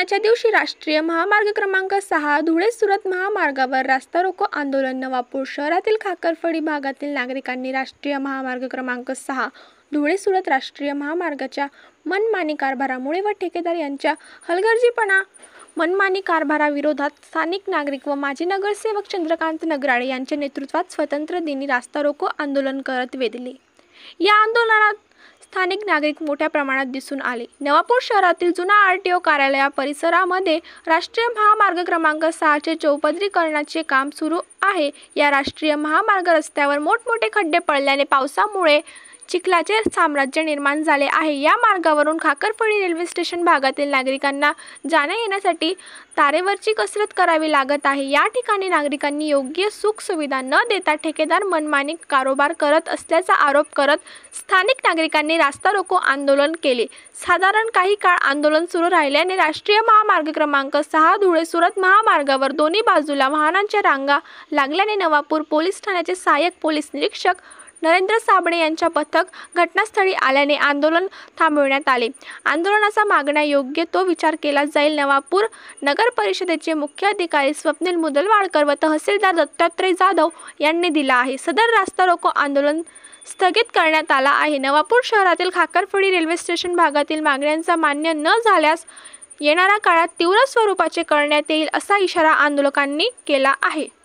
सणाच्या दिवशी राष्ट्रीय महामार्ग क्रमांक 6 धुळे-सुरत महामार्गावर रास्ता रोको आंदोलन. नवापूर शहरातील खाकरफळी भागातील नागरिकांनी राष्ट्रीय महामार्ग क्रमांक 6 धुळे-सुरत राष्ट्रीय महामार्गाच्या मनमानी कारभारामुळे व ठेकेदार यांच्या हलगर्जीपणा मनमानी कारभाराविरोधात स्थानिक नागरिक व माजी नगरसेवक चंद्रकांत नगराळे यांच्या नेतृत्वात स्वतंत्र दिनी रास्ता रोको आंदोलन करत वेधले. या आंदोलनात स्थानिक नागरिक मोठ्या प्रमाणात दिसून आले. नवापूर शहरातील जुना आरटीओ कार्यालया परिसरामध्ये राष्ट्रीय महामार्ग क्रमांक 6 चे चौपदरीकरणाचे काम सुरू आहे. या राष्ट्रीय महामार्ग रस्त्यावर मोठमोठे खड्डे पडल्याने पावसामुळे चिखलाचे साम्राज्य निर्माण झाले आहे. या मार्गावरून खाकरफळी रेल्वे स्टेशन भागातील नागरिकांना जाण्या येण्यासाठी तारेवरची कसरत करावी लागत आहे. या ठिकाणी नागरिकांनी योग्य सुख सुविधा न देता ठेकेदार मनमानी कारोबार करत असल्याचा आरोप करत स्थानिक नागरिकांनी रास्ता रोको आंदोलन केले. साधारण काही काळ आंदोलन सुरू राहिल्याने राष्ट्रीय महामार्ग क्रमांक 6 धुळे-सुरत महामार्गावर दोन्ही बाजूला वाहनांच्या रांगा लागल्याने नवापूर पोलीस ठाण्याचे सहाय्यक पोलीस निरीक्षक नरेंद्र साबणे यांच्या पथक घटनास्थळी आल्याने आंदोलन थांबविण्यात आले. आंदोलनाचा मागण्या योग्य तो विचार केला जाईल. नवापूर नगर परिषदेचे मुख्य अधिकारी स्वप्नील मुदलवाडकर व तहसीलदार दत्तात्रय जाधव यांनी दिला आहे. सदर रास्ता रोको आंदोलन स्थगित करण्यात आला आहे. नवापूर शहरातील खाकरफळी रेल्वे स्टेशन भागातील मागण्यांचा मान्य न झाल्यास येणाऱ्या काळात तीव्र स्वरूपाचे करण्यात येईल असा इशारा आंदोलकांनी केला आहे.